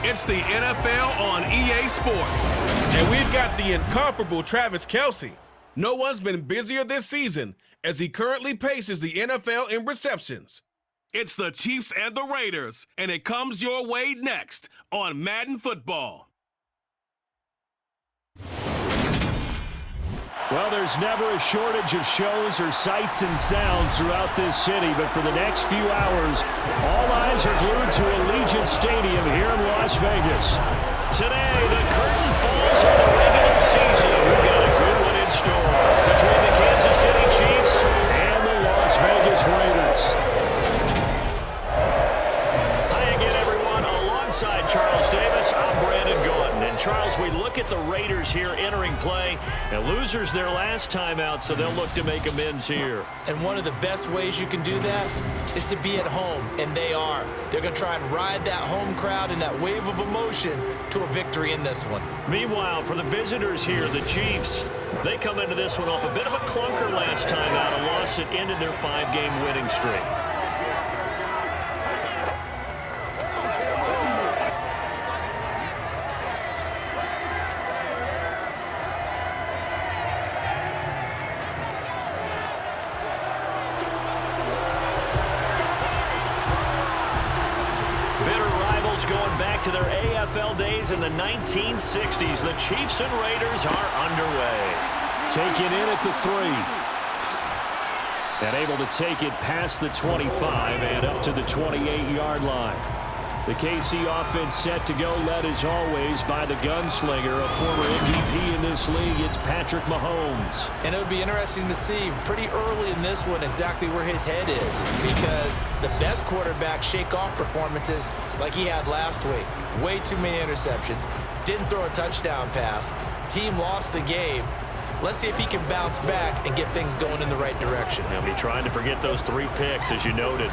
It's the NFL on EA Sports. And we've got the incomparable Travis Kelce. No one's been busier this season as he currently paces the NFL in receptions. It's the Chiefs and the Raiders, and it comes your way next on Madden Football. Well, there's never a shortage of shows or sights and sounds throughout this city, but for the next few hours, all eyes are glued to Allegiant Stadium here in Las Vegas. Today, the curtain falls on the regular season. We've got a good one in store between the Kansas City Chiefs and the Las Vegas Raiders. Hi again, everyone. Alongside Charles Davis, I'm Brandon Gordon. And Charles, we look at the Raiders here entering play, and losers their last time out, so they'll look to make amends here. And one of the best ways you can do that is to be at home, and they are. They're going to try and ride that home crowd and that wave of emotion to a victory in this one. Meanwhile, for the visitors here, the Chiefs, they come into this one off a bit of a clunker last time out, a loss that ended their 5-game winning streak. Going back to their AFL days in the 1960s, the Chiefs and Raiders are underway. Taking in at the 3. And able to take it past the 25 and up to the 28-yard line. The KC offense set to go, led as always by the gunslinger, a former MVP in this league. It's Patrick Mahomes. And it would be interesting to see pretty early in this one exactly where his head is, because the best quarterbacks shake off performances like he had last week. Way too many interceptions. Didn't throw a touchdown pass. Team lost the game. Let's see if he can bounce back and get things going in the right direction. He'll be trying to forget those 3 picks, as you noted.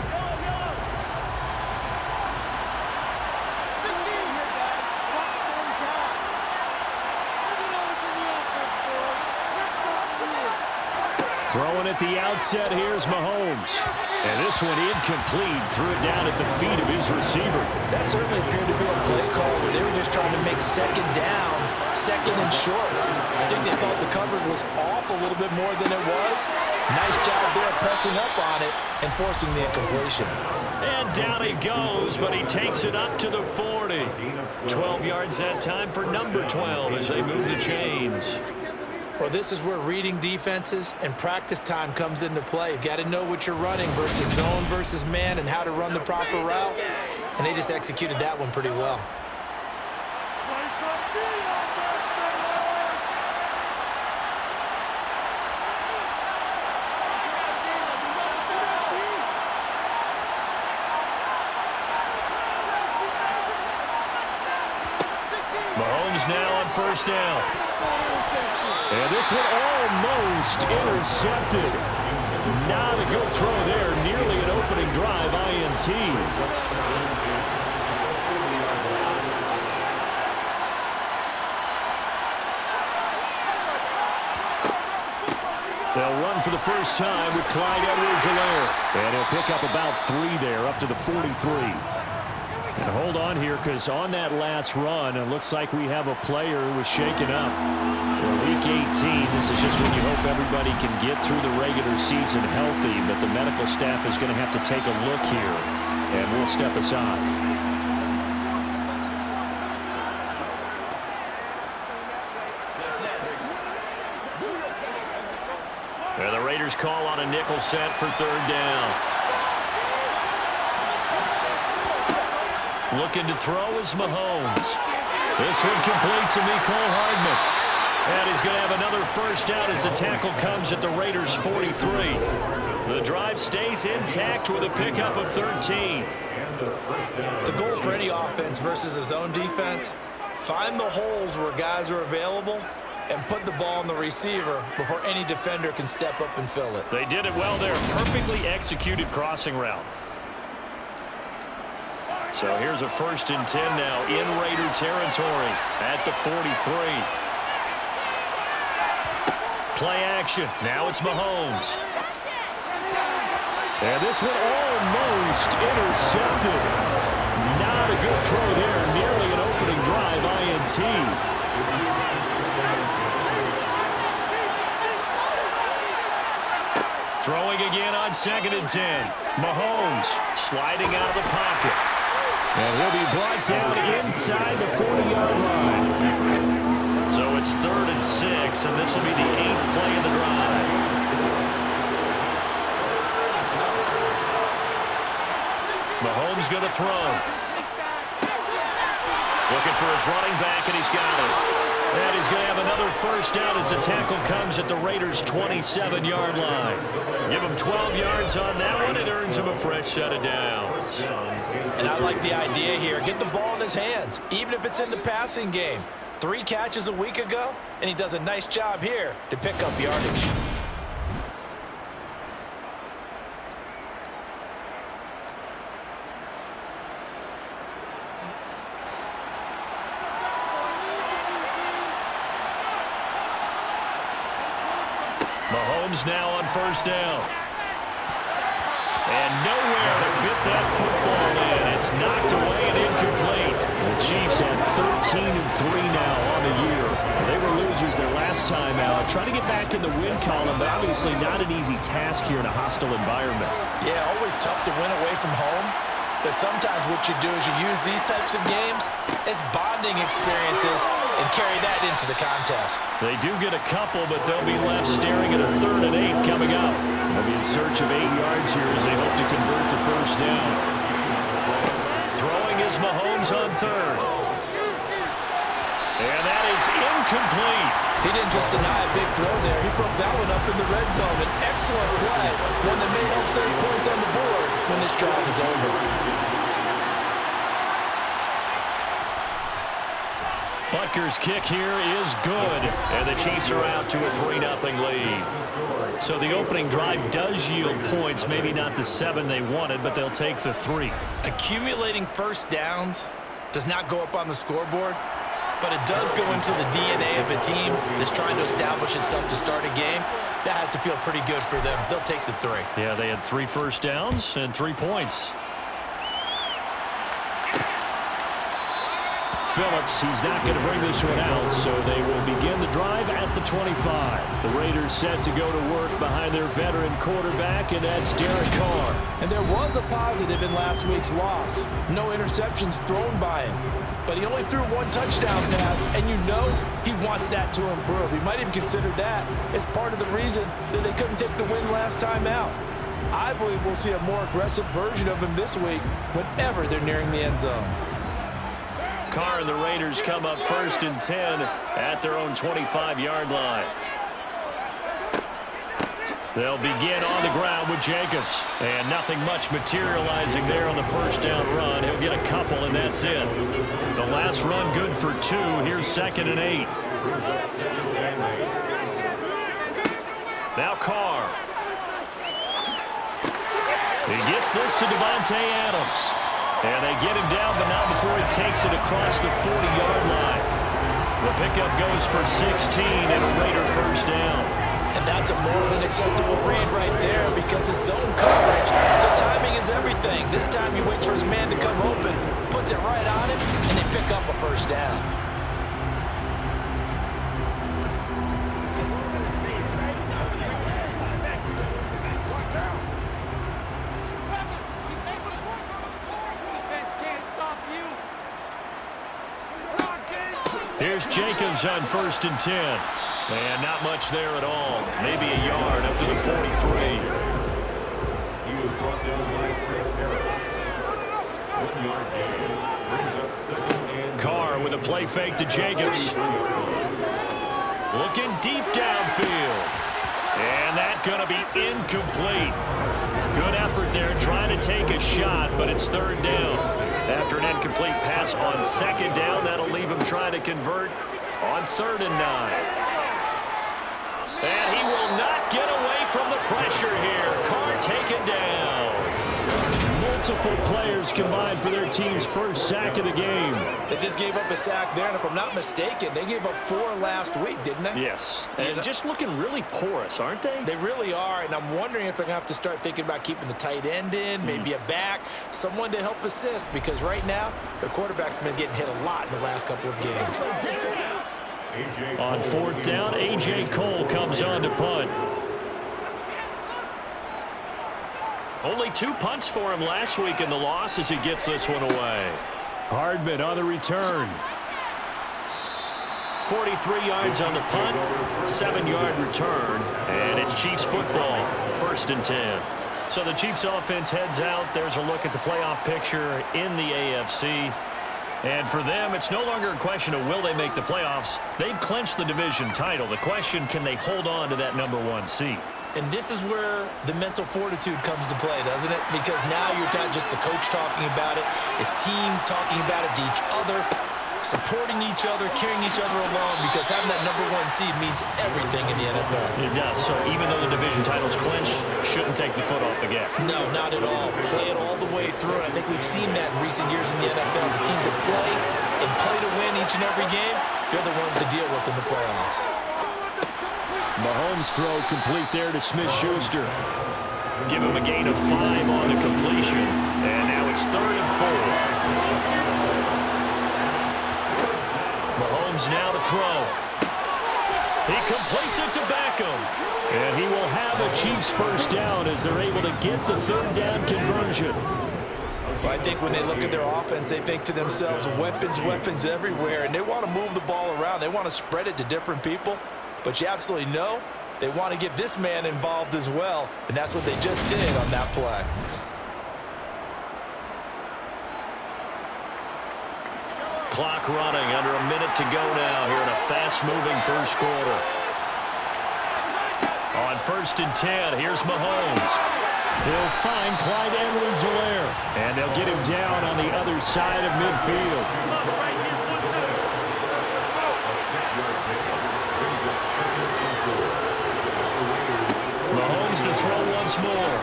Throwing at the outset, here's Mahomes. And this one incomplete. Threw it down at the feet of his receiver. That certainly appeared to be a play call where they were just trying to make second down, second and short. I think they thought the coverage was off a little bit more than it was. Nice job there pressing up on it and forcing the incompletion. And down he goes, but he takes it up to the 40. 12 yards that time for number 12 as they move the chains. Well, this is where reading defenses and practice time comes into play. You've got to know what you're running versus zone versus man and how to run the proper route. And they just executed that one pretty well. Mahomes now on first down. And this one almost intercepted. Not a good throw there. Nearly an opening drive INT. They'll run for the first time with Clyde Edwards-Helaire. And he'll pick up about 3 there, up to the 43. And hold on here, because on that last run, it looks like we have a player who was shaken up. Well, Week 18, this is just when you hope everybody can get through the regular season healthy, but the medical staff is going to have to take a look here, and we'll step aside. And the Raiders call on a nickel set for 3rd down. Looking to throw is Mahomes. This one complete to Mecole Hardman. And he's going to have another first down as the tackle comes at the Raiders' 43. The drive stays intact with a pickup of 13. The goal for any offense versus a zone defense, find the holes where guys are available and put the ball on the receiver before any defender can step up and fill it. They did it well there. Perfectly executed crossing route. So here's a 1st and 10 now in Raider territory at the 43. Play action. Now it's Mahomes. And this one almost intercepted. Not a a good throw there, nearly an opening drive INT. Throwing again on 2nd and 10. Mahomes sliding out of the pocket. And he'll be brought down inside the 40-yard line. So it's 3rd and 6, and this will be the 8th play of the drive. Mahomes going to throw. Looking for his running back, and he's got it. And he's going to have another first down as the tackle comes at the Raiders' 27-yard line. Give him 12 yards on that one. It earns him a fresh set of downs. And I like the idea here. Get the ball in his hands, even if it's in the passing game. 3 catches a week ago, and he does a nice job here to pick up yardage. Mahomes now on first down. And nowhere to fit that football in. It's knocked away and incomplete. The Chiefs have 13-3 now on the year. They were losers their last time out. Trying to get back in the win column, but obviously not an easy task here in a hostile environment. Yeah, always tough to win away from home. But sometimes what you do is you use these types of games as bonding experiences and carry that into the contest. They do get a couple, but they'll be left staring at a 3rd and 8 coming up. They'll be in search of 8 yards here as they hope to convert the first down. Throwing is Mahomes on 3rd. And that is incomplete. He didn't just deny a big throw there. He broke that one up in the red zone. An excellent play, one that may help save points on the board when this drive is over. Butker's kick here is good, and the Chiefs are out to a 3-0 lead. So the opening drive does yield points, maybe not the 7 they wanted, but they'll take the 3. Accumulating first downs does not go up on the scoreboard, but it does go into the DNA of a team that's trying to establish itself to start a game. That has to feel pretty good for them. They'll take the 3. Yeah, they had 3 first downs and 3 points. Phillips, he's not going to bring this one out, so they will begin the drive at the 25. The Raiders set to go to work behind their veteran quarterback, and that's Derek Carr. And there was a positive in last week's loss. No interceptions thrown by him. But he only threw 1 touchdown pass, and you know he wants that to improve. He might have considered that as part of the reason that they couldn't take the win last time out. I believe we'll see a more aggressive version of him this week whenever they're nearing the end zone. Carr and the Raiders come up 1st and 10 at their own 25-yard line. They'll begin on the ground with Jacobs. And nothing much materializing there on the first down run. He'll get a couple, and that's it. The last run good for 2. Here's 2nd and 8. Now Carr. He gets this to Devontae Adams. And they get him down, but not before he takes it across the 40-yard line. The pickup goes for 16 and a Raider first down. And that's a more than acceptable read right there because it's zone coverage. So timing is everything. This time he waits for his man to come open, puts it right on him, and they pick up a first down. Here's Jacobs on 1st and 10. And not much there at all. Maybe a yard up to the 43. He was brought down by Chris Harris. 1 yard gain. Brings up 2nd and Carr with a play fake to Jacobs. Looking deep downfield. And that's going to be incomplete. Good effort there trying to take a shot, but it's 3rd down. After an incomplete pass on 2nd down, that'll leave him trying to convert on 3rd and 9. And he will not get away from the pressure here. Carr taken down. multiple players combined for their team's first sack of the game. They just gave up a sack there, and if I'm not mistaken, they gave up 4 last week, didn't they? Yes. And just looking really porous, aren't they? They really are, and I'm wondering if they're going to have to start thinking about keeping the tight end in, maybe a back, someone to help assist, because right now, their quarterback's been getting hit a lot in the last couple of games. On 4th down, A.J. Cole comes on to punt. Only 2 punts for him last week in the loss as he gets this one away. Hardman on the return. 43 yards on the punt, 7-yard return, and it's Chiefs football, 1st and 10. So the Chiefs offense heads out. There's a look at the playoff picture in the AFC. And for them, it's no longer a question of will they make the playoffs. They've clinched the division title. The question, can they hold on to that #1 seed? And this is where the mental fortitude comes to play, doesn't it? Because now you're not just the coach talking about it, his team talking about it to each other, supporting each other, carrying each other along, because having that #1 seed means everything in the NFL. It does. So even though the division title's clinched, shouldn't take the foot off the gas. No, not at all. Play it all the way through. And I think we've seen that in recent years in the NFL. The teams that play and play to win each and every game, they're the ones to deal with in the playoffs. Mahomes' throw complete there to Smith-Schuster. Give him a gain of 5 on the completion. And now it's 3rd and 4. Mahomes now to throw. He completes it to Beckham. And he will have a Chiefs first down as they're able to get the 3rd down conversion. Well, I think when they look at their offense, they think to themselves, weapons, weapons everywhere. And they want to move the ball around. They want to spread it to different people. But you absolutely know they want to get this man involved as well. And that's what they just did on that play. Clock running, under a minute to go now here in a fast-moving first quarter. On 1st and 10, here's Mahomes. He'll find Clyde Edwards-Helaire, and they'll get him down on the other side of midfield. Mahomes to throw once more.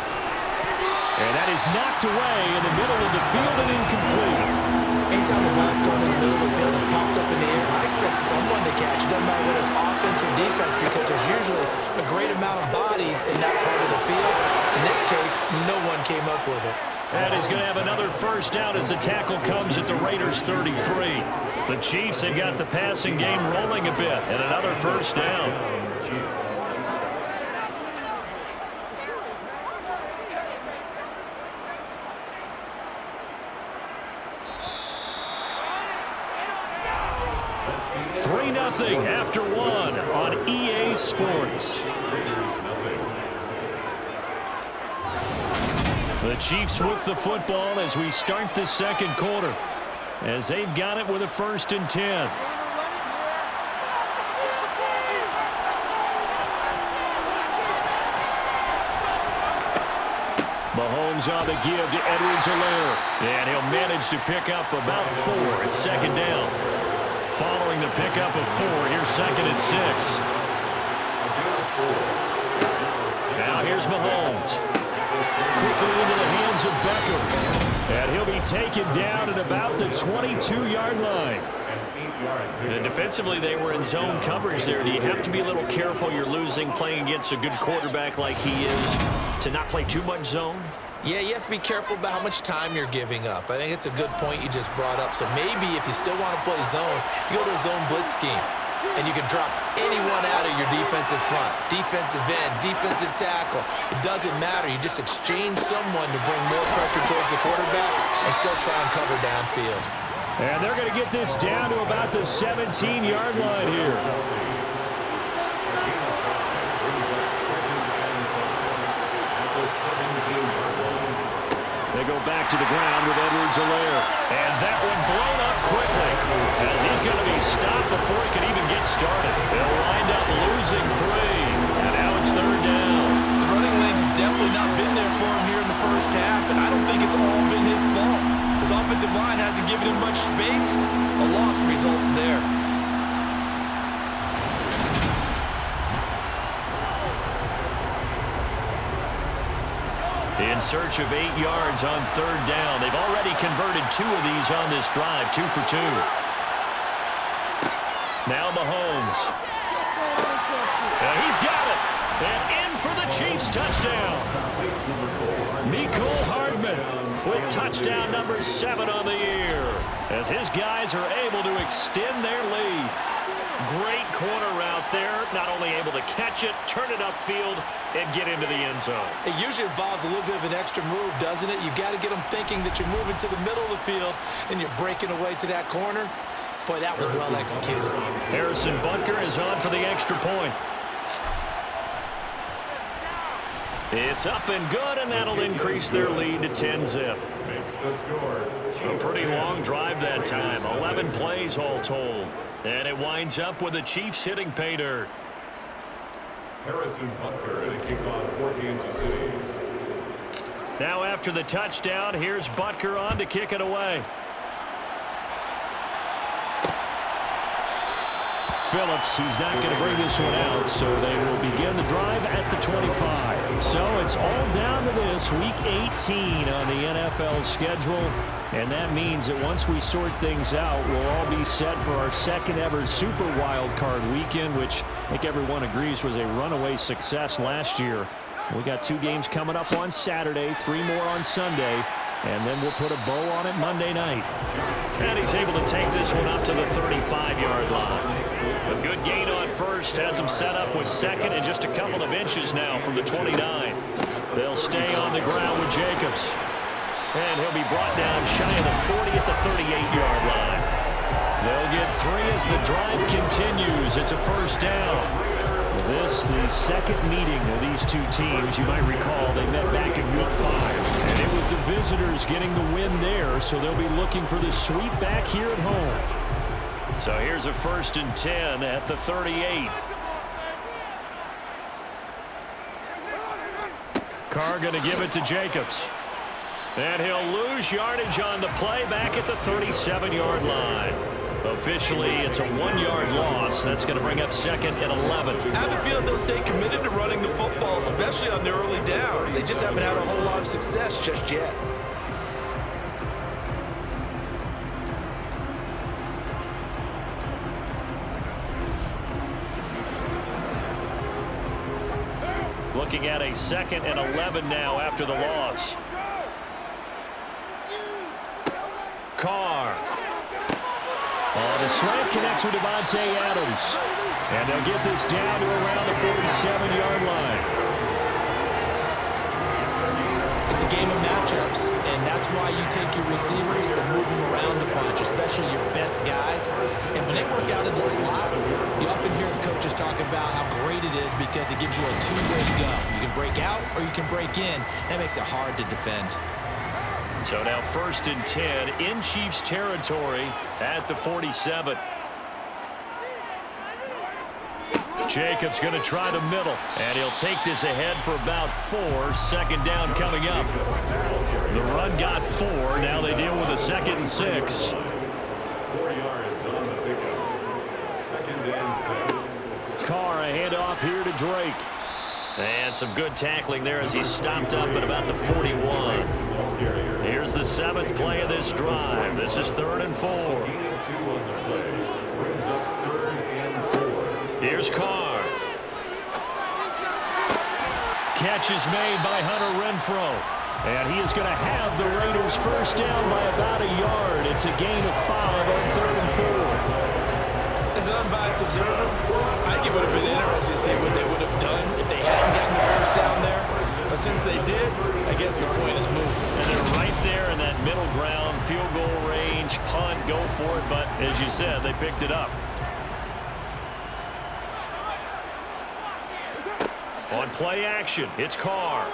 And that is knocked away in the middle of the field and incomplete. Anytime the ball's thrown in the middle of the field, it's popped up in the air, I expect someone to catch it, doesn't matter whether it's offense or defense, because there's usually a great amount of bodies in that part of the field. In this case, no one came up with it. And he's going to have another first down as the tackle comes at the Raiders' 33. The Chiefs have got the passing game rolling a bit, and another first down. 3-0 after 1 on EA Sports. The Chiefs with the football as we start the second quarter, as they've got it with a 1st and 10. Mahomes on the give to Edwards-Helaire, and he'll manage to pick up about 4 at 2nd down. Following the pickup of 4, here's 2nd and 6. Now here's Mahomes. Quickly into the hands of Beckham. And he'll be taken down at about the 22-yard line. And defensively, they were in zone coverage there. Do you have to be a little careful? You're losing playing against a good quarterback like he is to not play too much zone? Yeah, you have to be careful about how much time you're giving up. I think it's a good point you just brought up. So maybe if you still want to play zone, you go to a zone blitz scheme. And you can drop anyone out of your defensive front, defensive end, defensive tackle. It doesn't matter. You just exchange someone to bring more pressure towards the quarterback and still try and cover downfield. And they're going to get this down to about the 17-yard line here. They go back to the ground with Edwards-Helaire. And that one blown up quickly as he's going to be stopped before he can even get started. They'll wind up losing 3. And now it's 3rd down. The running lanes have definitely not been there for him here in the first half, and I don't think it's all been his fault. His offensive line hasn't given him much space. A loss results there. in search of 8 yards on 3rd down. They've already converted 2 of these on this drive, 2 for 2. Now Mahomes. He's got it. And in for the Chiefs touchdown. Mecole Hardman with touchdown number 7 on the year, as his guys are able to extend their lead. Great corner route there. Not only able to catch it, turn it upfield, and get into the end zone. It usually involves a little bit of an extra move, doesn't it? You've got to get them thinking that you're moving to the middle of the field and you're breaking away to that corner. Boy, that was well executed. Harrison Butker is on for the extra point. It's up and good, and that'll increase their lead to 10-zip. Makes the score. A pretty long drive that time, 11 plays all told. And it winds up with the Chiefs hitting pay dirt. Harrison Butker at a kickoff for Kansas City. Now after the touchdown, here's Butker on to kick it away. Phillips, he's not going to bring this one out, so they will begin the drive at the 25. So it's all down to this, Week 18 on the NFL schedule, and that means that once we sort things out, we'll all be set for our second ever Super Wild Card weekend, which I think everyone agrees was a runaway success last year. We got 2 games coming up on Saturday, 3 more on Sunday, and then we'll put a bow on it Monday night. And he's able to take this one up to the 35-yard line. A good gain on first has him set up with second and just a couple of inches now from the 29. They'll stay on the ground with Jacobs. And he'll be brought down shy of the 40 at the 38-yard line. They'll get 3 as the drive continues. It's a first down. This, the second meeting of these 2 teams. You might recall they met back in Week 5. And it was the visitors getting the win there, so they'll be looking for the sweep back here at home. So here's a 1st and 10 at the 38. Carr going to give it to Jacobs. And he'll lose yardage on the play back at the 37-yard line. Officially, it's a 1-yard loss. That's going to bring up 2nd and 11. I have a feeling they'll stay committed to running the football, especially on their early downs. They just haven't had a whole lot of success just yet. Looking at a 2nd and 11 now after the loss. Carr. The slant connects with Devontae Adams. And they'll get this down to around the 47-yard line. It's a game of matchups, and that's why you take your receivers and move them around a bunch, especially your best guys. And when they work out of the slot, you often hear the coaches talk about how great it is because it gives you a 2-way go. You can break out or you can break in. That makes it hard to defend. So now 1st and 10 in Chiefs territory at the 47. Jacobs going to try the middle, and he'll take this ahead for about 4. 2nd down coming up. The run got 4. Now they deal with a 2nd and 6. 4 yards on the pickup. 2nd and 6. Carr, a handoff here to Drake. And some good tackling there as he stopped up at about the 41. Here's the 7th play of this drive. This is 3rd and 4. Brings up 3rd and 4. Here's Carr. Catch is made by Hunter Renfrow. And he is going to have the Raiders first down by about a yard. It's a gain of 5 on 3rd and 4. As an unbiased observer, I think it would have been interesting to see what they would have done if they hadn't gotten the first down there. But since they did, I guess the point is moved. And they're right there in that middle ground, field goal range, punt, go for it. But as you said, they picked it up. On play action, it's Carr.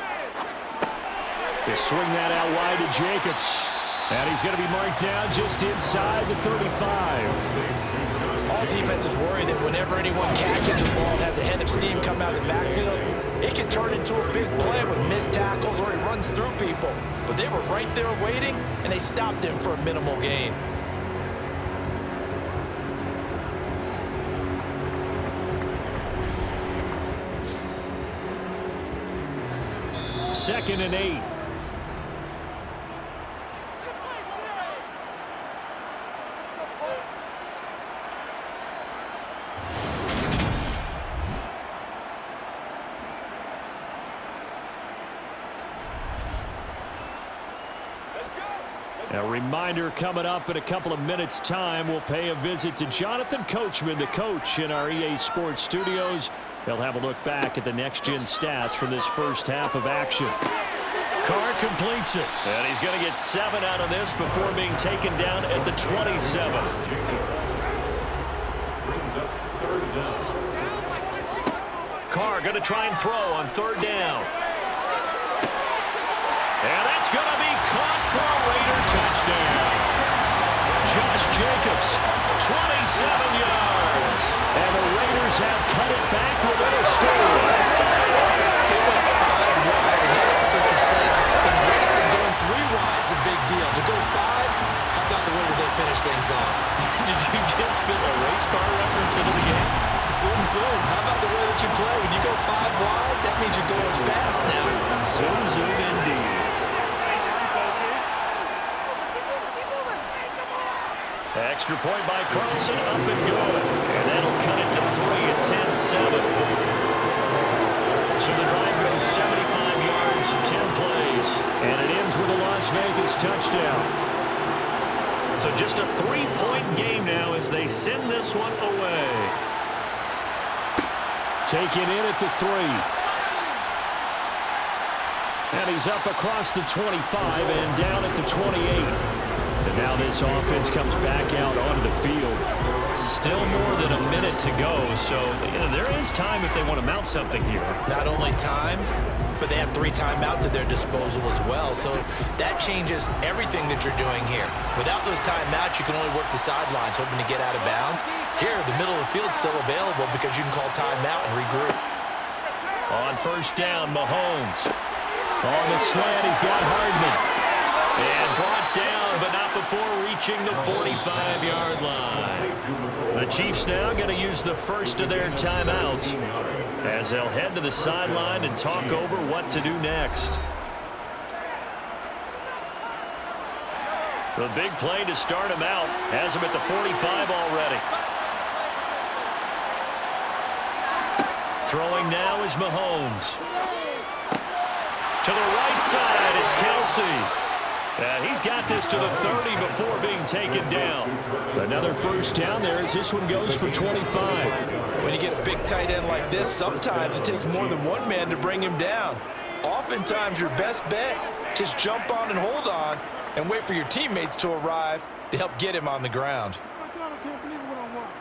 They swing that out wide to Jacobs. And he's going to be marked down just inside the 35. All defenses worry that whenever anyone catches the ball and has a head of steam come out of the backfield, it can turn into a big play with missed tackles or he runs through people. But they were right there waiting, and they stopped him for a minimal gain. Second and 8 A reminder coming up in a couple of minutes' time. We'll pay a visit to Jonathan Coachman, the coach in our EA Sports studios. They'll have a look back at the next-gen stats from this first half of action. Carr completes it. And he's going to get 7 out of this before being taken down at the 27. Brings up 3rd down. Carr going to try and throw on 3rd down. And that's going to be caught for a Raider touchdown. Josh Jacobs, 27 yards. And the Raiders have cut it back with a score. They went 5 wide, and that offensive set embracing going 3 wide's a big deal. To go 5, how about the way that they finish things off? Did you just fit a race car reference into the game? Zoom, zoom. How about the way that you play? When you go 5 wide, that means you're going fast now. Zoom, zoom indeed. Extra point by Carlson, up and good. And that'll cut it to 3 at 10-7. So the drive goes 75 yards, 10 plays. And it ends with a Las Vegas touchdown. So just a 3-point game now as they send this one away. Taken in at the 3. And he's up across the 25 and down at the 28. And now this offense comes back out onto the field. Still more than a minute to go, so there is time if they want to mount something here. Not only time, but they have 3 timeouts at their disposal as well. So that changes everything that you're doing here. Without those timeouts, you can only work the sidelines, hoping to get out of bounds. Here, the middle of the field's still available because you can call timeout and regroup. On 1st down, Mahomes. On the slant, he's got Hardman. And brought down, but not before reaching the 45-yard line. The Chiefs now going to use the first of their timeouts as they'll head to the sideline and talk over what to do next. The big play to start him out has him at the 45 already. Throwing now is Mahomes. To the right side, it's Kelsey. He's got this to the 30 before being taken down. Another first down there as this one goes for 25. When you get a big tight end like this, sometimes it takes more than one man to bring him down. Oftentimes, your best bet, just jump on and hold on and wait for your teammates to arrive to help get him on the ground. My God, I can't believe what I watched.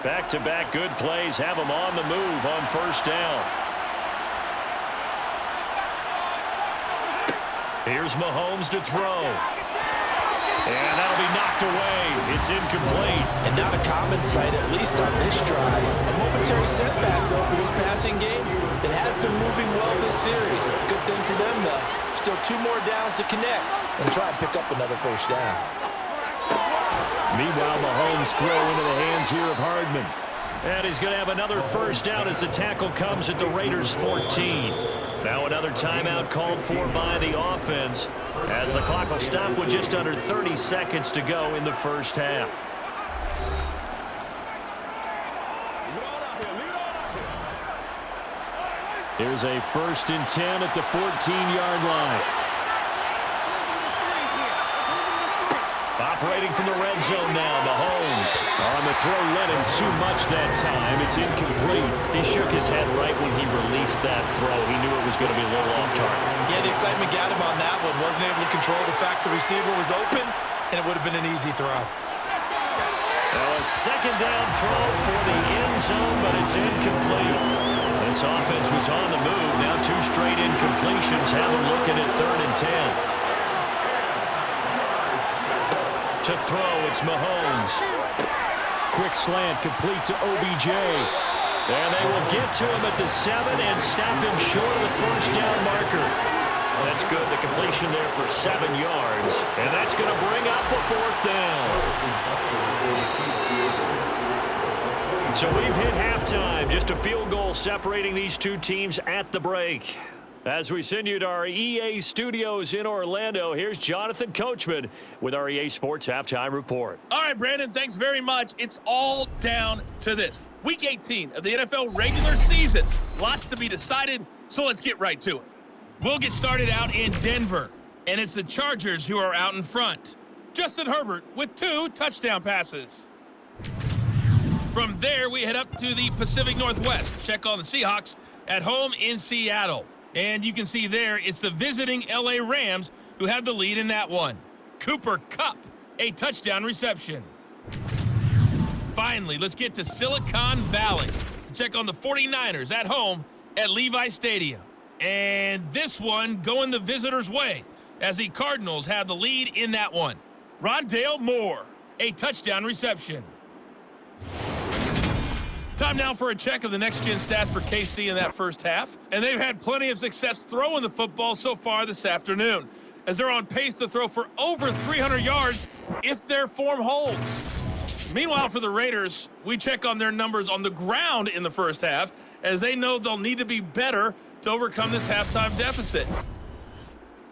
Back-to-back good plays have him on the move on 1st down. Here's Mahomes to throw. And that'll be knocked away. It's incomplete. And not a common sight, at least on this drive. A momentary setback, though, for this passing game that has been moving well this series. Good thing for them, though. Still 2 more downs to connect and try and pick up another 1st down. Meanwhile, Mahomes throw into the hands here of Hardman. And he's going to have another 1st down as the tackle comes at the Raiders' 14. Now another timeout called for by the offense as the clock will stop with just under 30 seconds to go in the first half. Here's a 1st and 10 at the 14-yard line. Operating from the red zone now, Mahomes. On the throw, led him too much that time. It's incomplete. He shook his head right when he released that throw. He knew it was going to be a little off target. Yeah, the excitement got him on that one. Wasn't able to control the fact the receiver was open, and it would have been an easy throw. Now a 2nd down throw for the end zone, but it's incomplete. This offense was on the move. Now 2 straight incompletions have him looking at 3rd and 10. To throw, it's Mahomes. Quick slant complete to OBJ. And they will get to him at the 7 and stop him short of the 1st down marker. That's good. The completion there for 7 yards. And that's going to bring up a 4th down. So we've hit halftime. Just a field goal separating these 2 teams at the break. As we send you to our EA studios in Orlando, here's Jonathan Coachman with our EA Sports Halftime Report. All right, Brandon, thanks very much. It's all down to this. Week 18 of the NFL regular season. Lots to be decided, so let's get right to it. We'll get started out in Denver, and it's the Chargers who are out in front. Justin Herbert with 2 touchdown passes. From there, we head up to the Pacific Northwest. Check on the Seahawks at home in Seattle. And you can see there, it's the visiting LA Rams who have the lead in that one. Cooper Kupp, a touchdown reception. Finally, let's get to Silicon Valley to check on the 49ers at home at Levi Stadium. And this one going the visitors' way as the Cardinals have the lead in that one. Rondale Moore, a touchdown reception. Time now for a check of the next-gen stats for KC in that first half. And they've had plenty of success throwing the football so far this afternoon, as they're on pace to throw for over 300 yards if their form holds. Meanwhile, for the Raiders, we check on their numbers on the ground in the first half, as they know they'll need to be better to overcome this halftime deficit.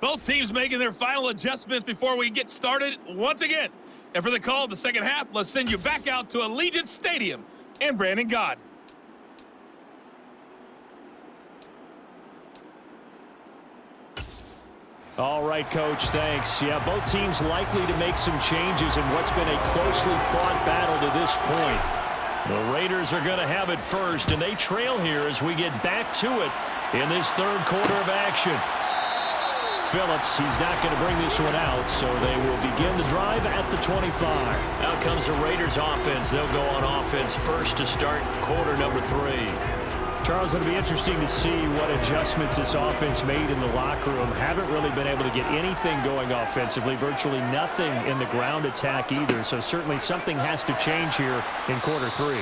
Both teams making their final adjustments before we get started once again. And for the call of the second half, let's send you back out to Allegiant Stadium and Brandon Gott. All right, Coach, thanks. Yeah, both teams likely to make some changes in what's been a closely fought battle to this point. The Raiders are going to have it first, and they trail here as we get back to it in this third quarter of action. Phillips, he's not going to bring this one out, so they will begin the drive at the 25. Out comes the Raiders offense. They'll go on offense first to start quarter number 3. Charles, it'll be interesting to see what adjustments this offense made in the locker room. Haven't really been able to get anything going offensively, virtually nothing in the ground attack either, so certainly something has to change here in quarter 3.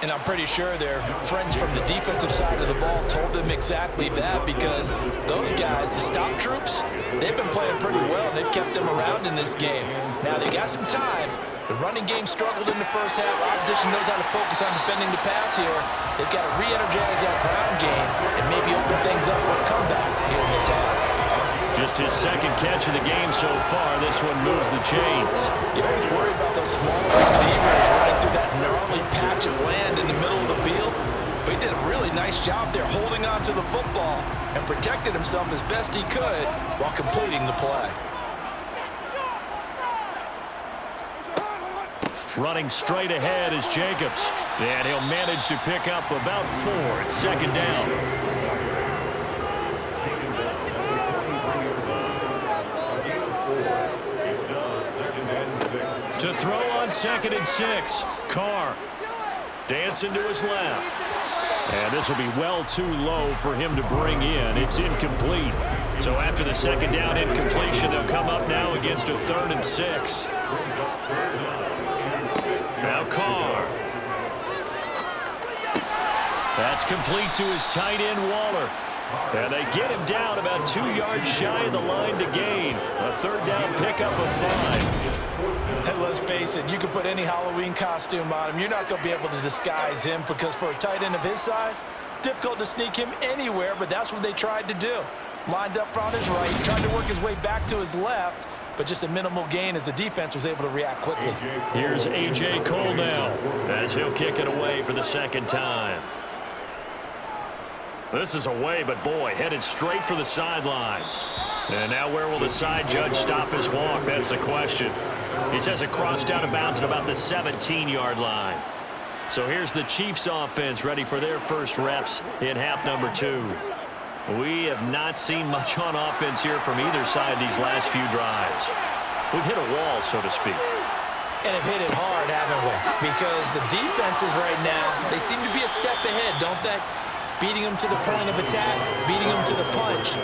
And I'm pretty sure their friends from the defensive side of the ball told them exactly that, because those guys, the stop troops, they've been playing pretty well. They've kept them around in this game. Now, they got some time. The running game struggled in the first half. Opposition knows how to focus on defending the pass here. They've got to re-energize that ground game and maybe open things up for a comeback here in this half. Just his second catch of the game so far. This one moves the chains. You always worry about those small receivers running through that gnarly patch of land in the middle of the field. But he did a really nice job there holding on to the football and protected himself as best he could while completing the play. Running straight ahead is Jacobs. And he'll manage to pick up about 4 at second down. To throw on 2nd and 6, Carr dancing to his left. And this will be well too low for him to bring in. It's incomplete. So after the second down incompletion, they'll come up now against a 3rd and 6. Now Carr. That's complete to his tight end, Waller. And they get him down about 2 yards shy of the line to gain. A 3rd down pickup of 5. And let's face it, you can put any Halloween costume on him. You're not going to be able to disguise him, because for a tight end of his size, difficult to sneak him anywhere, but that's what they tried to do. Lined up on his right, tried to work his way back to his left, but just a minimal gain as the defense was able to react quickly. Here's A.J. Cole now as he'll kick it away for the second time. This is away, but boy, headed straight for the sidelines. And now where will the side judge stop his walk? That's the question. He says it crossed out of bounds at about the 17-yard line. So here's the Chiefs offense ready for their first reps in half number 2. We have not seen much on offense here from either side these last few drives. We've hit a wall, so to speak. And have hit it hard, haven't we? Because the defenses right now, they seem to be a step ahead, don't they? Beating them to the point of attack, beating them to the punch.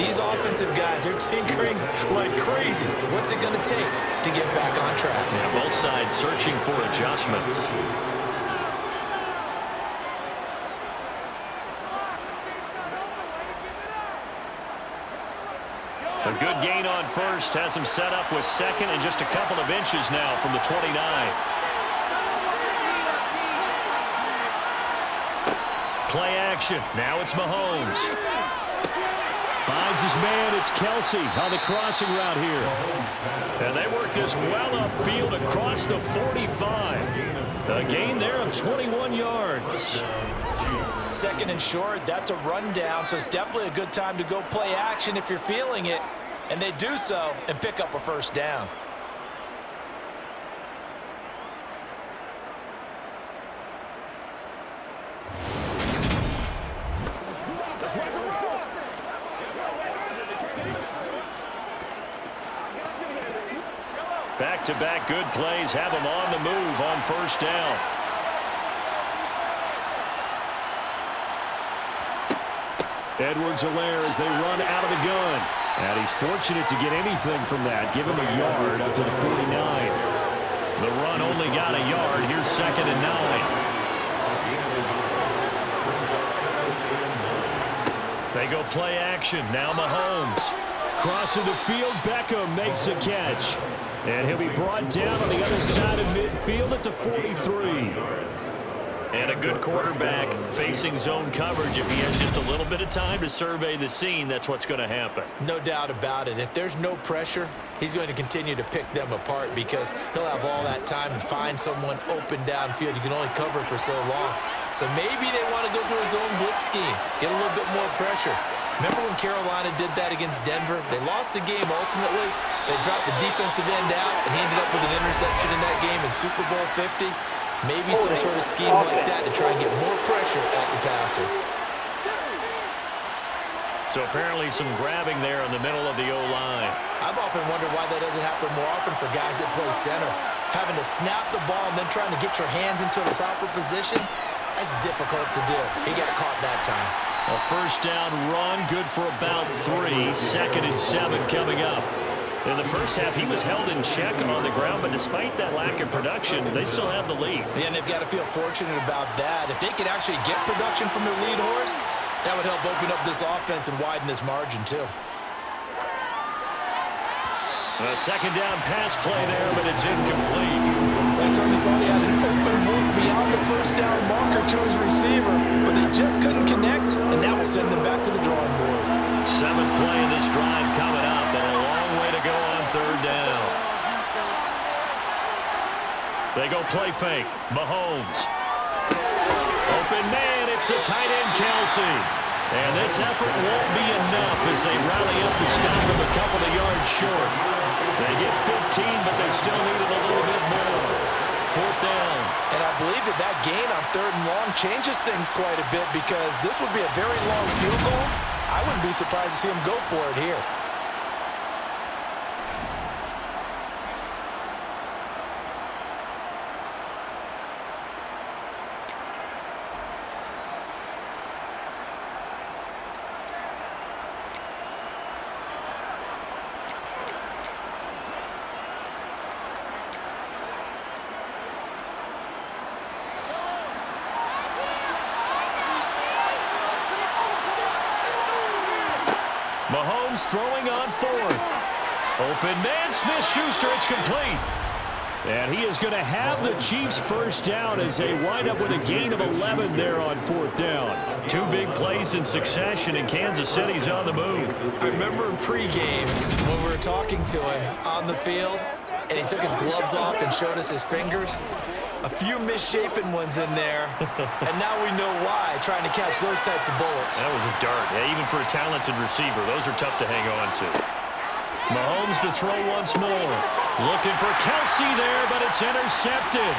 These offensive guys are tinkering like crazy. What's it going to take to get back on track? Yeah, both sides searching for adjustments. A good gain on first has him set up with 2nd and just a couple of inches now from the 29. Play action. Now it's Mahomes. Finds his man. It's Kelsey on the crossing route here. And they work this well upfield across the 45. A gain there of 21 yards. Second and short, that's a rundown, so it's definitely a good time to go play action if you're feeling it. And they do so and pick up a first down. Back-to-back good plays have them on the move on first down. Edwards-Helaire as they run out of the gun. And he's fortunate to get anything from that. Give him a yard up to the 49. The run only got a yard. Here's 2nd and 9. They go play action. Now Mahomes. Crossing the field, Beckham makes a catch. And he'll be brought down on the other side of midfield at the 43. And a good quarterback facing zone coverage. If he has just a little bit of time to survey the scene, that's what's going to happen. No doubt about it. If there's no pressure, he's going to continue to pick them apart because he'll have all that time to find someone open downfield. You can only cover for so long. So maybe they want to go to a zone blitz scheme, get a little bit more pressure. Remember when Carolina did that against Denver? They lost the game ultimately. They dropped the defensive end out, and he ended up with an interception in that game in Super Bowl 50. Maybe some sort of scheme like that to try and get more pressure at the passer. So apparently some grabbing there in the middle of the O-line. I've often wondered why that doesn't happen more often for guys that play center. Having to snap the ball and then trying to get your hands into the proper position, that's difficult to do. He got caught that time. A first down run, good for about 3. 2nd and 7 coming up. In the first half, he was held in check on the ground, but despite that lack of production, they still have the lead. Yeah, and they've got to feel fortunate about that. If they could actually get production from their lead horse, that would help open up this offense and widen this margin, too. A second down pass play there, but it's incomplete. I certainly thought he had an open look beyond the first down marker to his receiver, but they just couldn't connect, and that will send them back to the drawing board. 7th play of this drive coming up, and a long way to go on 3rd down. They go play fake. Mahomes. Open man, it's the tight end Kelsey. And this effort won't be enough as they rally up to stop him a couple of yards short. They get 15, but they still need it a little bit more. 4th down. And I believe that gain on 3rd and long changes things quite a bit because this would be a very long field goal. I wouldn't be surprised to see him go for it here. Mahomes throwing on 4th. Open man, Smith-Schuster, it's complete. And he is going to have the Chiefs first down as they wind up with a gain of 11 there on 4th down. 2 big plays in succession, and Kansas City's on the move. I remember in pregame when we were talking to him on the field, and he took his gloves off and showed us his fingers. A few misshapen ones in there, and now we know why, trying to catch those types of bullets. That was a dart. Yeah, even for a talented receiver, those are tough to hang on to. Mahomes to throw once more. Looking for Kelsey there, but it's intercepted.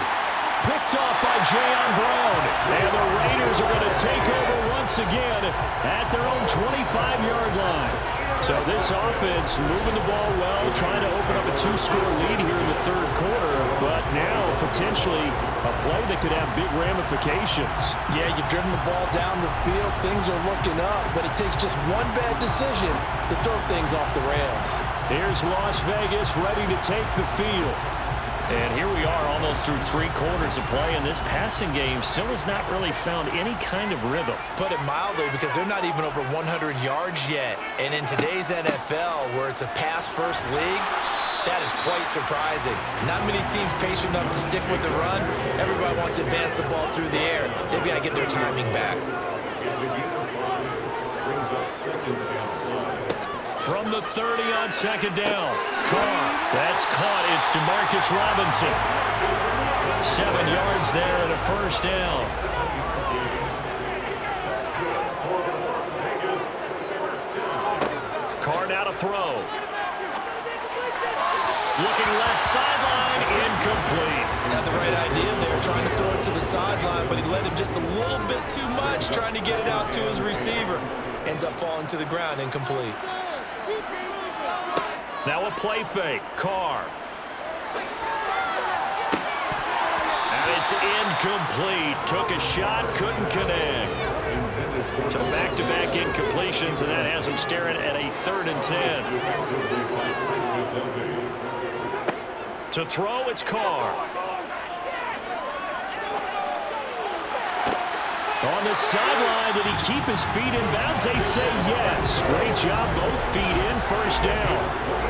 Picked off by Jayon Brown. And the Raiders are going to take over once again at their own 25-yard line. So this offense moving the ball well, trying to open up a 2-score lead here in the 3rd quarter, but now potentially a play that could have big ramifications. Yeah, you've driven the ball down the field. Things are looking up, but it takes just one bad decision to throw things off the rails. Here's Las Vegas ready to take the field. And here we are almost through 3 quarters of play, and this passing game still has not really found any kind of rhythm. Put it mildly, because they're not even over 100 yards yet. And in today's NFL, where it's a pass-first league, that is quite surprising. Not many teams patient enough to stick with the run. Everybody wants to advance the ball through the air. They've got to get their timing back. Brings up 2nd and 5. From the 30 on second down. Carr. That's caught. It's DeMarcus Robinson. 7 yards there and a first down. Carr now to throw. Looking left sideline, incomplete. Had the right idea there, trying to throw it to the sideline, but he led him just a little bit too much, trying to get it out to his receiver. Ends up falling to the ground, incomplete. Now a play fake. Carr. And it's incomplete. Took a shot, couldn't connect. So back-to-back incompletions, and that has him staring at a 3rd and 10. To throw, it's Carr. On the sideline, did he keep his feet in bounds? They say yes. Great job, both feet in, first down.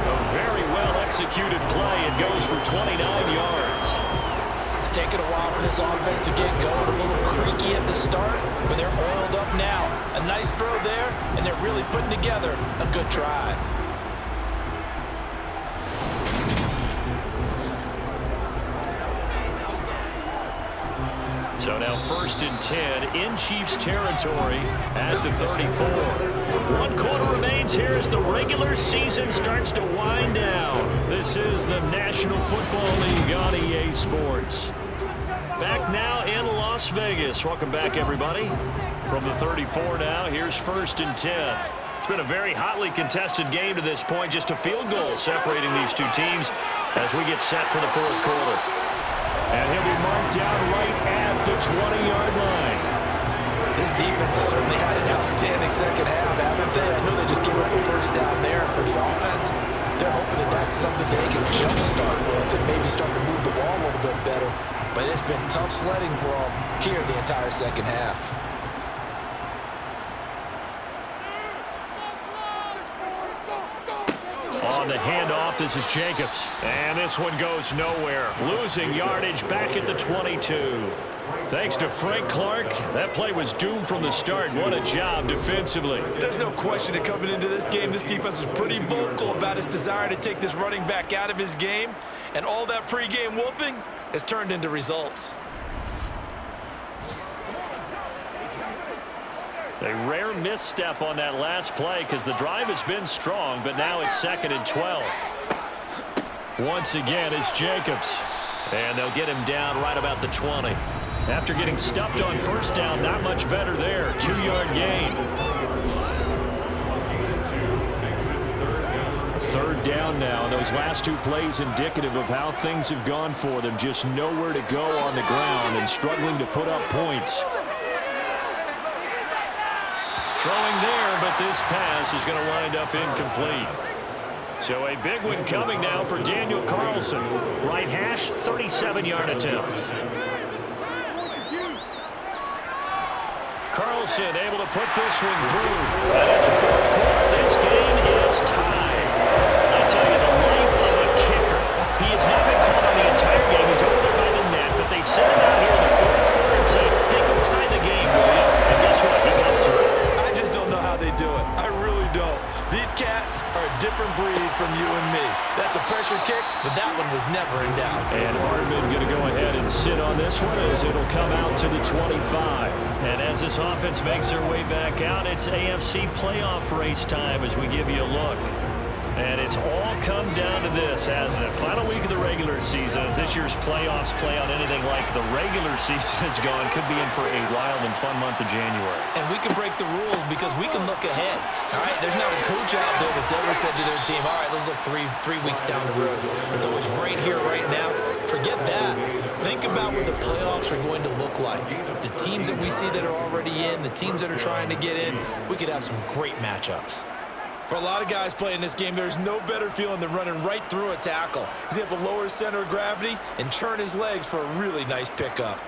A very well-executed play. It goes for 29 yards. It's taken a while for this offense to get going. A little creaky at the start, but they're oiled up now. A nice throw there, and they're really putting together a good drive. So now 1st and 10 in Chiefs territory at the 34. 1 quarter remains here as the regular season starts to wind down. This is the National Football League on EA Sports. Back now in Las Vegas. Welcome back, everybody. From the 34 now, here's 1st and 10. It's been a very hotly contested game to this point. Just a field goal separating these two teams as we get set for the 4th quarter. And he'll be marked down right at the 20-yard line. This defense has certainly had an outstanding second half, haven't they? I know they just gave up a first down there for the offense. They're hoping that that's something they can jumpstart with and maybe start to move the ball a little bit better. But it's been tough sledding for them here the entire second half. On the handoff, this is Jacobs. And this one goes nowhere. Losing yardage back at the 22. Thanks to Frank Clark, that play was doomed from the start. What a job defensively. There's no question that coming into this game, this defense was pretty vocal about its desire to take this running back out of his game. And all that pregame wolfing has turned into results. A rare misstep on that last play because the drive has been strong, but now it's 2nd and 12. Once again, it's Jacobs. And they'll get him down right about the 20. After getting stuffed on first down, not much better there. 2-yard gain. 3rd down now. And those last 2 plays indicative of how things have gone for them. Just nowhere to go on the ground and struggling to put up points. Throwing there, but this pass is going to wind up incomplete. So a big one coming now for Daniel Carlson. Right hash, 37-yard attempt. Carlson able to put this one through. And in the 4th quarter, this game is tied. I tell you, the life of a kicker. He has not been called on the entire game. He's over there by the net, but they send him out here in the 4th quarter and say, hey, go tie the game, will you? And guess what? He comes through. They do it. I really don't. These cats are a different breed from you and me. That's a pressure kick, but that one was never in doubt. And Hardman going to go ahead and sit on this one as it'll come out to the 25. And as this offense makes their way back out, it's AFC playoff race time as we give you a look. And it's all come down to this, hasn't it? Final week of the regular season. As this year's playoffs play out anything like the regular season has gone, could be in for a wild and fun month of January. And we can break the rules because we can look ahead. All right, there's not a coach out there that's ever said to their team, all right, let's look three weeks down the road. It's always right here, right now. Forget that. Think about what the playoffs are going to look like. The teams that we see that are already in, the teams that are trying to get in, we could have some great matchups. For a lot of guys playing this game, there's no better feeling than running right through a tackle. He's able to lower his center of gravity and churn his legs for a really nice pickup.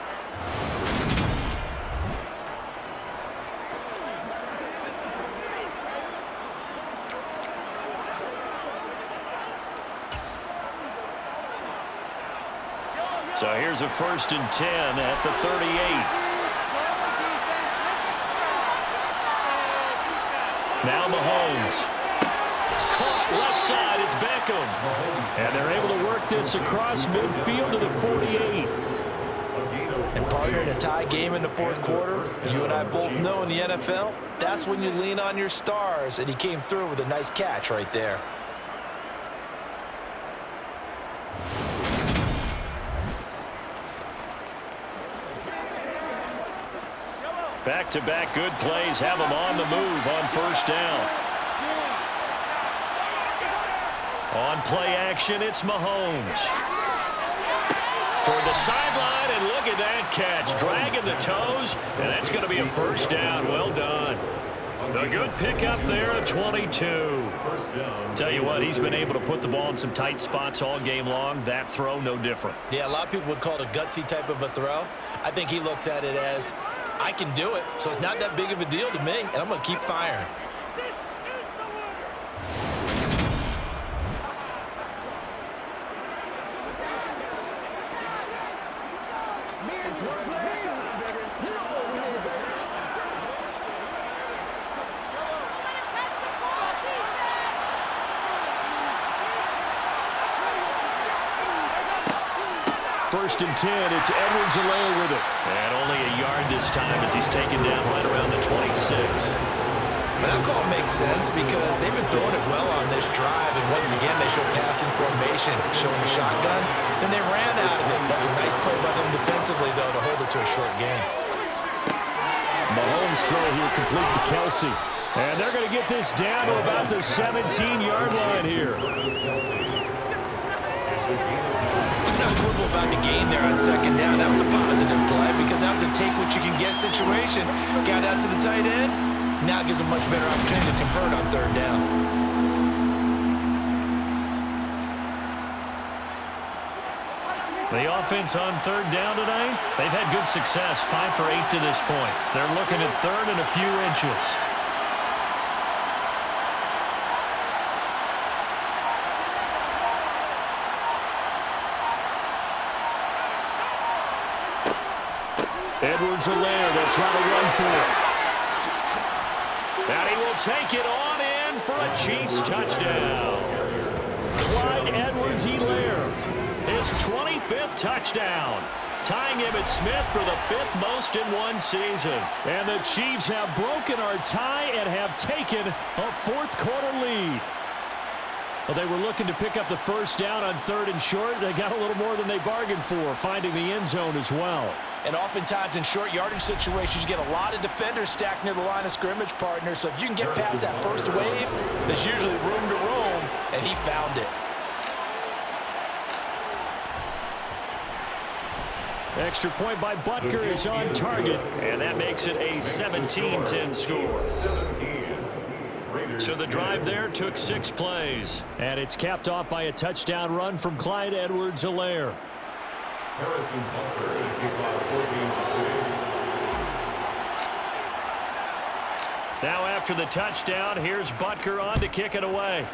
So here's a 1st and 10 at the 38. Now Mahomes. caught left side. It's Beckham. And they're able to work this across midfield to the 48. And partner, in a tie game in the fourth quarter, you and I both know in the NFL, that's when you lean on your stars, and he came through with a nice catch right there. Back-to-back good plays have him on the move on first down. On play action, it's Mahomes. Toward the sideline, and look at that catch. Dragging the toes, and that's going to be a first down. Well done. A good pickup there at 22. Tell you what, he's been able to put the ball in some tight spots all game long. That throw, no different. Yeah, a lot of people would call it a gutsy type of a throw. I think he looks at it as, I can do it, so it's not that big of a deal to me, and I'm going to keep firing. First and 10, it's Edwards-Helaire with it. And only a yard this time as he's taken down right around the 26. But that call makes sense because they've been throwing it well on this drive, and once again they show passing formation, showing the shotgun. Then they ran out of it. That's a nice play by them defensively, though, to hold it to a short gain. Mahomes' throw here complete to Kelsey. And they're going to get this down to about the 17-yard line here. Not quibble about the gain there on second down. That was a positive play because that was a take-what-you-can-get situation. Got out to the tight end. Now it gives a much better opportunity to convert on third down. The offense on third down tonight, they've had good success, 5 for 8 to this point. They're looking at third and a few inches. Edwards-Helaire, they'll try to run for it. And he will take it on in for a Chiefs touchdown. Clyde Edwards-Helaire, his 25th touchdown, tying Emmitt Smith for the 5th most in one season. And the Chiefs have broken our tie and have taken a fourth-quarter lead. Well, they were looking to pick up the first down on third and short. They got a little more than they bargained for, finding the end zone as well. And oftentimes in short yardage situations, you get a lot of defenders stacked near the line of scrimmage, partner. So if you can get past that first wave, there's usually room to roam, and he found it. Extra point by Butker is on target, and that makes it a 17-10 score. So the drive there took 6 plays, and it's capped off by a touchdown run from Clyde Edwards-Helaire. Harrison Butker kicks off 14 to 6. Now after the touchdown, here's Butker on to kick it away.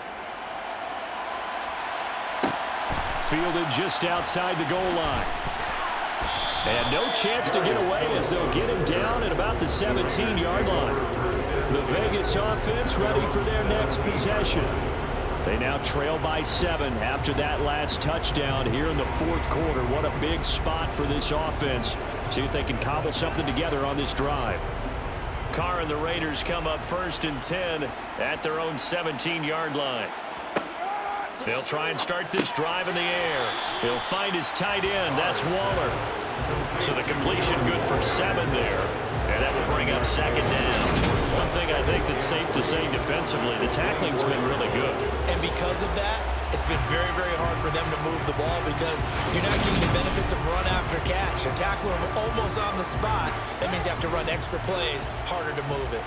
Fielded just outside the goal line. And no chance to get away as they'll get him down at about the 17-yard line. The Vegas offense ready for their next possession. They now trail by 7 after that last touchdown here in the fourth quarter. What a big spot for this offense. See if they can cobble something together on this drive. Carr and the Raiders come up first and 10 at their own 17-yard line. They'll try and start this drive in the air. He'll find his tight end. That's Waller. So the completion good for 7 there. And that will bring up second down. One thing I think that's safe to say defensively, the tackling's been really good. And because of that, it's been very, very hard for them to move the ball because you're not getting the benefits of run after catch. They're tackling them almost on the spot. That means you have to run extra plays, harder to move it.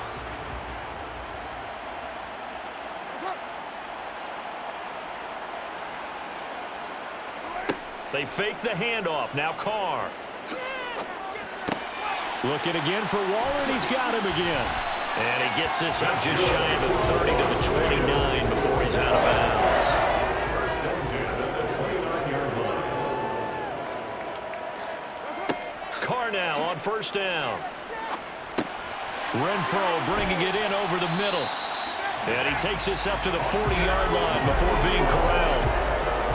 They fake the handoff. Now Carr. Looking again for Waller, and he's got him again. And he gets this up just shy of the 30 to the 29 before he's out of bounds. First and 10 at the 29-yard line. Carr now on first down. Renfro bringing it in over the middle. And he takes this up to the 40-yard line before being corralled.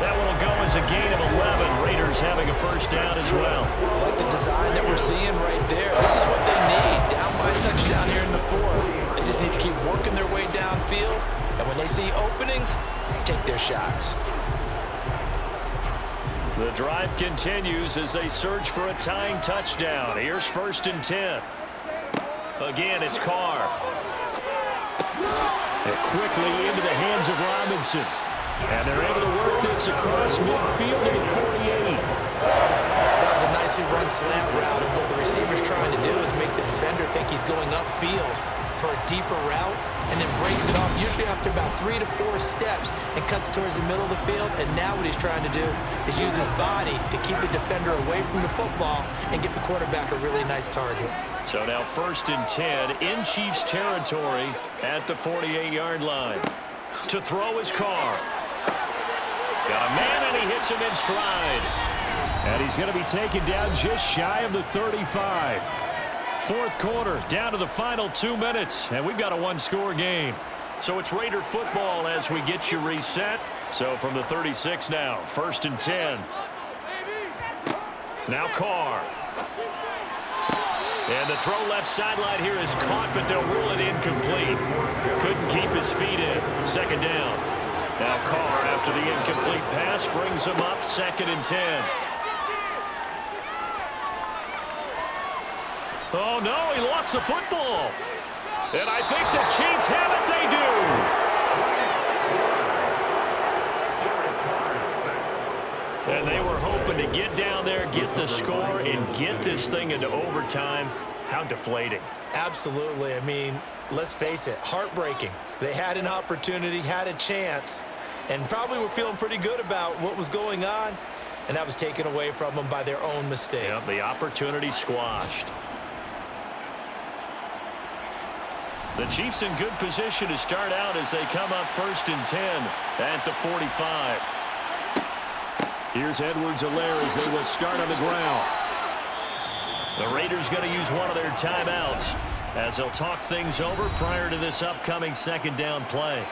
That one will go as a gain of 11. Raiders having a first down as well. I like the design that we're seeing right there. This is what they need. Down by a touchdown here in the fourth. They just need to keep working their way downfield. And when they see openings, take their shots. The drive continues as they search for a tying touchdown. Here's 1st and 10. Again, it's Carr. And quickly into the hands of Robinson. And they're able to work this across midfield to the 48. That was a nicely run slant route, and what the receiver's trying to do is make the defender think he's going upfield for a deeper route, and then breaks it off, usually after about 3 to 4 steps, and cuts towards the middle of the field. And now what he's trying to do is use his body to keep the defender away from the football and give the quarterback a really nice target. So now 1st and 10 in Chiefs territory at the 48-yard line. To throw is Carr. Got a man, and he hits him in stride. And he's going to be taken down just shy of the 35. Fourth quarter, down to the final 2 minutes, and we've got a one-score game. So it's Raider football as we get you reset. So from the 36 now, 1st and 10. Now Carr. And the throw left sideline here is caught, but they'll rule it incomplete. Couldn't keep his feet in. 2nd down. Now Carr, after the incomplete pass, brings him up 2nd and 10. Oh, no, he lost the football. And I think the Chiefs have it. They do. And they were hoping to get down there, get the score, and get this thing into overtime. How deflating. Absolutely. I mean, let's face it, heartbreaking. They had an opportunity, had a chance, and probably were feeling pretty good about what was going on, and that was taken away from them by their own mistake. Yep, the opportunity squashed. The Chiefs in good position to start out as they come up 1st and 10 at the 45. Here's Edwards-Helaire as they will start on the ground. The Raiders going to use one of their timeouts as they'll talk things over prior to this upcoming 2nd down play.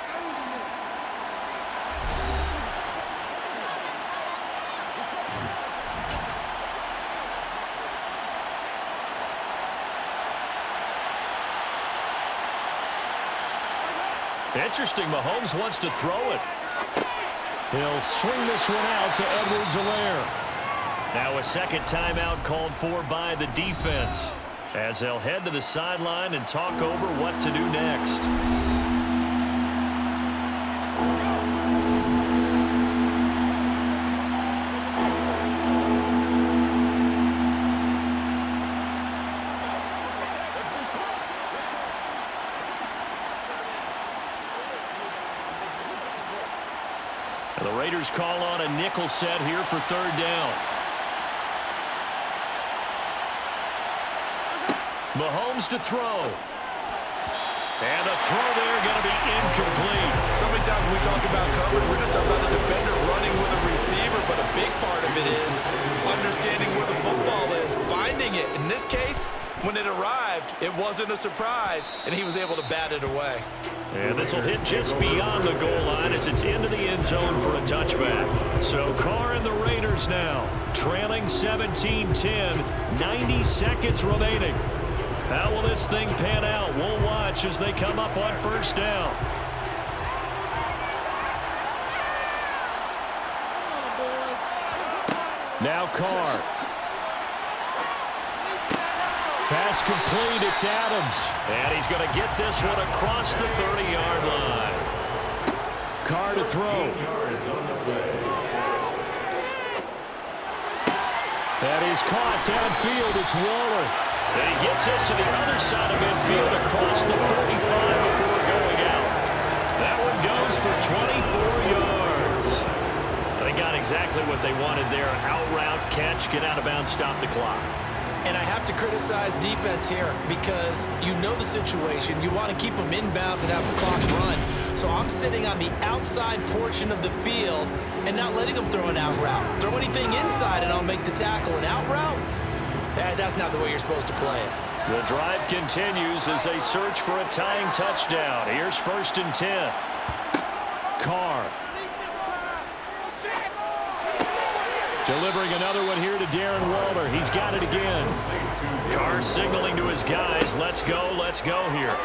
Interesting, Mahomes wants to throw it. He'll swing this one out to Edwards-Helaire. Now a 2nd timeout called for by the defense as they'll head to the sideline and talk over what to do next. And the Raiders call on a nickel set here for 3rd down. Mahomes to throw. And the throw there going to be incomplete. So many times when we talk about coverage, we're just talking about a defender running with a receiver, but a big part of it is understanding where the football is, finding it. In this case, when it arrived, it wasn't a surprise, and he was able to bat it away. And this will hit just beyond the goal line as it's into the end zone for a touchback. So Carr and the Raiders now trailing 17-10, 90 seconds remaining. How will this thing pan out? We'll watch as they come up on 1st down. Now Carr. Pass complete. It's Adams. And he's going to get this one across the 30-yard line. Carr to throw. That is caught downfield. It's Waller. And he gets this to the other side of midfield across the 45 before going out. That one goes for 24 yards. They got exactly what they wanted there. Out route, catch, get out of bounds, stop the clock. And I have to criticize defense here because you know the situation. You want to keep them inbounds and have the clock run. So I'm sitting on the outside portion of the field and not letting them throw an out route. Throw anything inside and I'll make the tackle. An out route? That's not the way you're supposed to play it. The drive continues as they search for a tying touchdown. Here's 1st and 10. Carr. Delivering another one here to Darren Waller. He's got it again. Carr signaling to his guys, let's go here.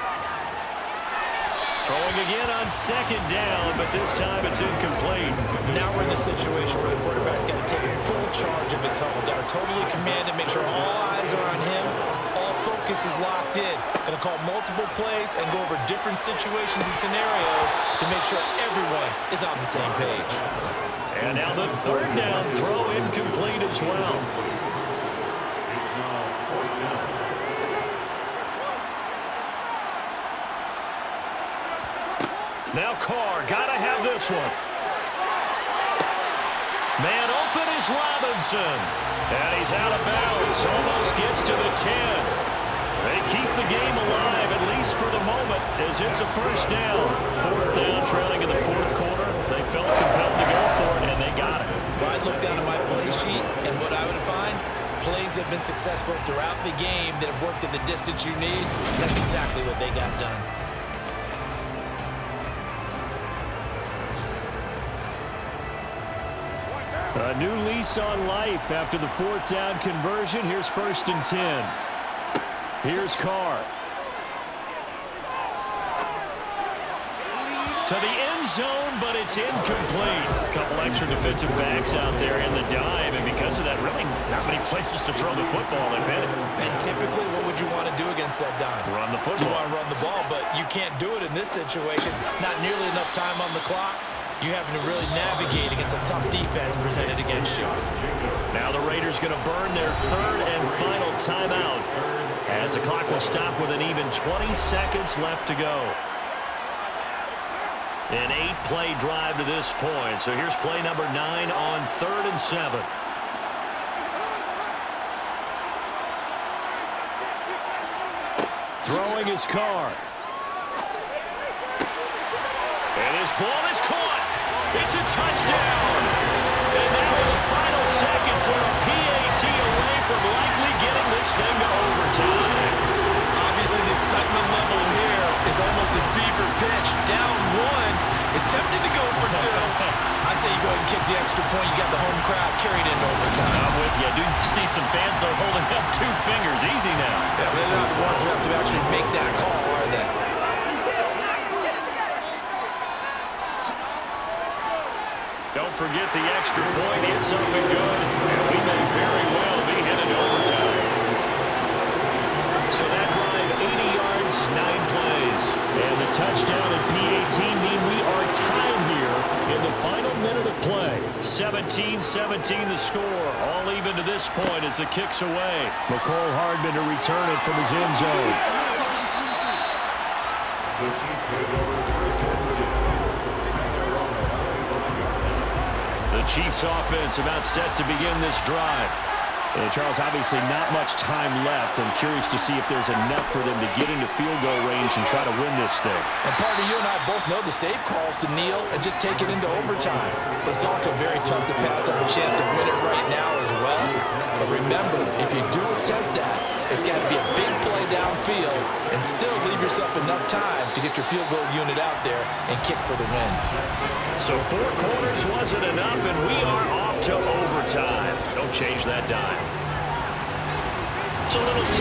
Throwing again on 2nd down, but this time it's incomplete. Now we're in the situation where the quarterback's got to take full charge of his huddle. Got to totally command it, make sure all eyes are on him. All focus is locked in. Going to call multiple plays and go over different situations and scenarios to make sure everyone is on the same page. And now the 3rd down throw incomplete as well. It's now 4th down. Now Carr, gotta have this one. Man open is Robinson. And he's out of bounds. Almost gets to the 10. They keep the game alive, at least for the moment, as it's a 1st down. 4th down, trailing in the 4th quarter. They felt compelled to go for it, and they got it. Well, I'd look down at my play sheet, and what I would find, plays have been successful throughout the game that have worked at the distance you need. That's exactly what they got done. A new lease on life after the 4th down conversion. Here's 1st and 10. Here's Carr. To the end zone, but it's incomplete. A couple extra defensive backs out there in the dime, and because of that, really not many places to throw the football, if any. And typically, what would you want to do against that dime? Run the football. You want to run the ball, but you can't do it in this situation. Not nearly enough time on the clock. You having to really navigate against a tough defense presented against you. Now the Raiders going to burn their 3rd and final timeout as the clock will stop with an even 20 seconds left to go. An 8-play drive to this point. So here's play number 9 on 3rd and 7. Throwing his Carr. And his ball is caught. It's a touchdown. And now in the final seconds, they're a PAT away from likely getting this thing to overtime. Obviously, the excitement level here is almost a fever pitch. Down 1 is tempted to go for 2. I say you go ahead and kick the extra point. You got the home crowd carried into overtime. I'm with you. I do see some fans are holding up 2 fingers. Easy now. Yeah, they're not the ones who have to actually make that call, are they? Don't forget the extra point. It's up and good. And we may very well be headed to overtime. So that drive, 80 yards, 9 plays. And the touchdown and PAT mean we are tied here in the final minute of play. 17-17 the score. All even to this point as the kick's away. McCole Hardman to return it from his end zone. The Chiefs take over 1st and 10. The Chiefs offense about set to begin this drive. And Charles, obviously not much time left. I'm curious to see if there's enough for them to get into field goal range and try to win this thing. And partner, you and I both know the save calls to kneel and just take it into overtime. But it's also very tough to pass up a chance to win it right now as well. But remember, if you do attempt that, it's got to be a big play downfield and still leave yourself enough time to get your field goal unit out there and kick for the win. So 4 quarters wasn't enough, and we are off to overtime. Don't change that dime. It's a little